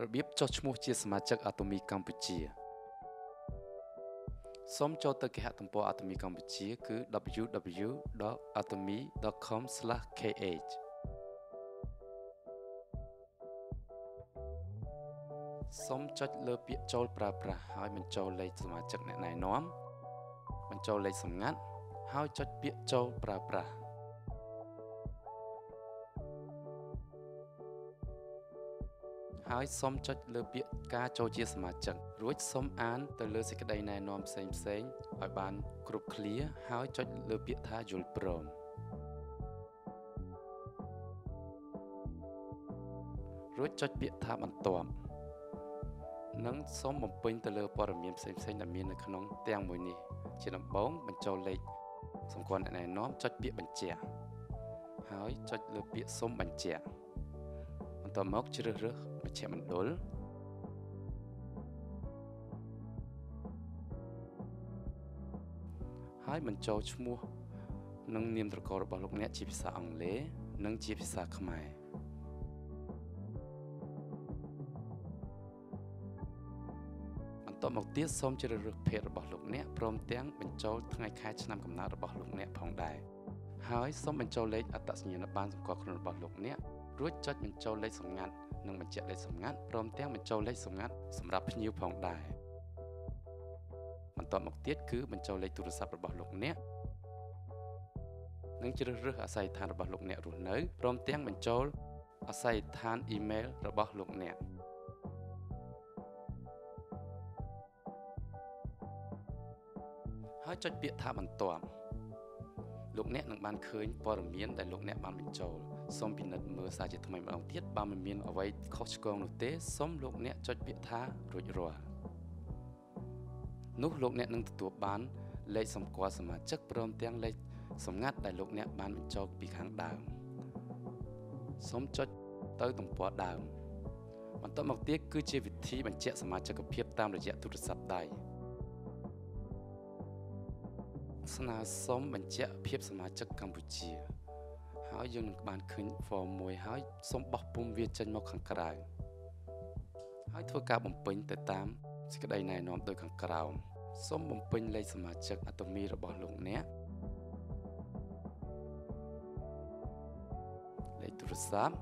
របៀបចុះឈ្មោះជាសមាជិកអាតូមីកម្ពុជាសូមចូលទៅគេហទំព័រអាតូមីកម្ពុជាគឺ www.atomy.com/kh សូមចុចលើពាក្យចូលប្រើប្រាស់ហើយបញ្ចូលលេខសមាជិកអ្នកណែនាំបញ្ចូលលេខសម្ងាត់ហើយចុចពាក្យចូលប្រើប្រាស់ហើយសូមចុចលើពាក្យការចូលជាសមាជិករួចសូមអានទៅលើសេចក្តីណែនាំផ្សេងៗឲ្យបានគ្រប់ឃ្លាហើយចុចលើពាក្យថាយល់ព្រមរួចចុចពាក្យថាបន្ទាប់និងសូមបំពេញទៅលើព័ត៌មានផ្សេងៗដែលមាននៅក្នុងទាំងមួយនេះជាដំបូងបញ្ចូលលេខសម្គាល់អ្នកណែនាំចុចពាក្យបញ្ជាក់ហើយចុចលើពាក្យសូមបញ្ជាក់បន្ទាប់មកជ្រើសរើសមជ្ឈមណ្ឌលហើយបញ្ចូលឈ្មោះនិងនាមត្រកូលរបស់លោកអ្នកជាភាសាអង់គ្លេសនិងជាភាសាខ្មែរបន្ទាប់មកទៀតសូមជ្រើសរើសភេទរបស់លោកអ្នកព្រមទាំងបញ្ចូលថ្ងៃខែឆ្នាំកំណើតរបស់លោកអ្នកផងដែរហើយសូមបញ្ចូលលេខអត្តសញ្ញាណប័ណ្ណសម្គាល់ខ្លួនរបស់លោកអ្នករួចចុចបញ្ចូលលេខសម្ងាត់និងបញ្ជាក់លេខសម្ងាត់ព្រមទាំងបញ្ចូលលេខសម្ងាត់សម្រាប់ភ្ញៀវផងដែរបន្ទាប់មកទៀតគឺបញ្ចូលលេខទូរស័ព្ទរបស់លោកអ្នកនិងជ្រើសរើសអាស័យដ្ឋានរបស់លោកអ្នករស់នៅព្រមទាំងបញ្ចូលអាស័យដ្ឋានអ៊ីមែលរបស់លោកអ្នកហើយចុចពាក្យថាបន្ទាប់លោកអ្នកនឹងបានឃើញព័ត៌មានដែលលោកអ្នកបានបញ្ចូលសូមពិនិត្យមើលសារជាថ្មីម្ដងទៀតបើមិនមានអ្វីខុសឆ្គងនោះទេសូមលោកអ្នកចុចពាក្យថារួចរាល់នោះលោកអ្នកនឹងទទួលបានលេខសម្គាល់សមាជិកព្រមទាំងលេខសម្ងាត់ដែលលោកអ្នកបានបញ្ចូលពីខាងដើមសូមចុចទៅទំព័រដើមបន្ទាប់មកទៀតគឺជាវិធីបញ្ជាក់សមាជិកភាពតាមរយៈទូរស័ព្ទដៃស្នើសុំបញ្ជាក់ភាពសមាជិកកម្ពុជាហើយយើងនឹងបានឃើញ form មួយហើយសូមបោះពុម្ពវាចេញមកខាងក្រៅហើយធ្វើការបំពេញទៅតាមសេចក្តីណែនាំដូចខាងក្រោមសូមបំពេញលេខសមាជិកអាតូមីរបស់លោកអ្នកលេខទូរស័ព្ទ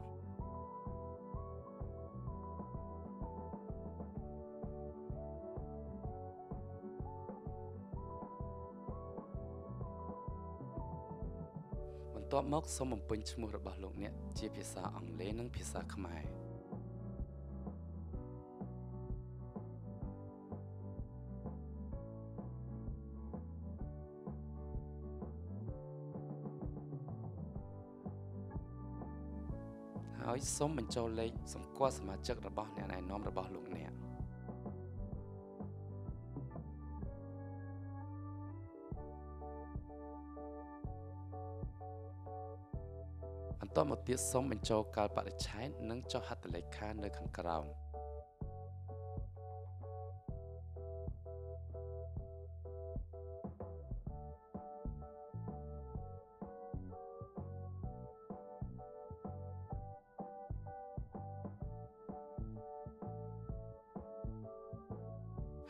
បន្ទាប់មកសូមបំពេញឈ្មោះរបស់លោកអ្នកជាភាសាអង់គ្លេសនិងភាសាខ្មែរហើយសូមបញ្ចូលលេខសម្គាល់សមាជិករបស់អ្នកណែនាំរបស់លោកអ្នកបន្ទាប់មកទៀតសូមបញ្ចូលកាលបរិច្ឆេទនិងចុះហត្ថលេខានៅខាងក្រោម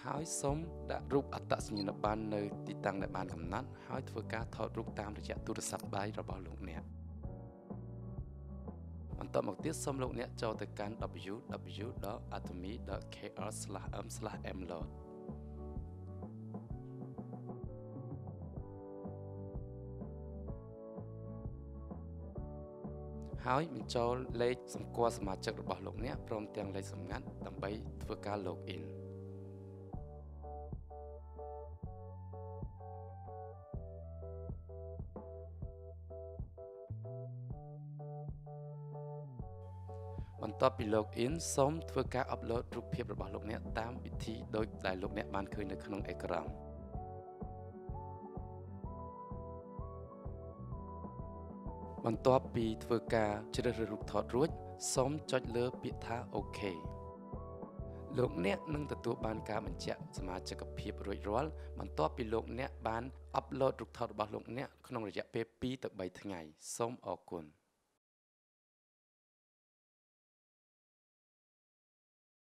ហើយសូមដាក់រូបអត្តសញ្ញាណប័ណ្ណនៅទីតាំងដែលបានកំណត់ហើយធ្វើការថតរូបតាមរយៈទូរស័ព្ទដៃរបស់លោកអ្នកបន្ទាប់មកទៀតសូមលោកអ្នកចូលទៅកាន់ www.atomy.kr/m/mload ហើយបញ្ចូលលេខសម្គាល់សមាជិករបស់លោកអ្នកព្រមទាំងលេខសម្ងាត់ដើម្បីធ្វើការ loginបន្ទាប់ពី login សូមធ្វើការ upload រូបភាពរបស់លោកអ្នកតាមវិធីដូចដែលលោកអ្នកបានឃើញនៅក្នុងអេក្រង់បន្ទាប់ពីធ្វើការជ្រើសរើសរូបថតរួចសូមចុចលើពាក្យថា OK លោកអ្នកនឹងទទួលបានការបញ្ជាក់សមាជិកភាពរួចរាល់បន្ទាប់ពីលោកអ្នកបាន upload រូបថតរបស់លោកអ្នកក្នុងរយៈពេល2 ទៅ 3 ថ្ងៃសូមអរគុណ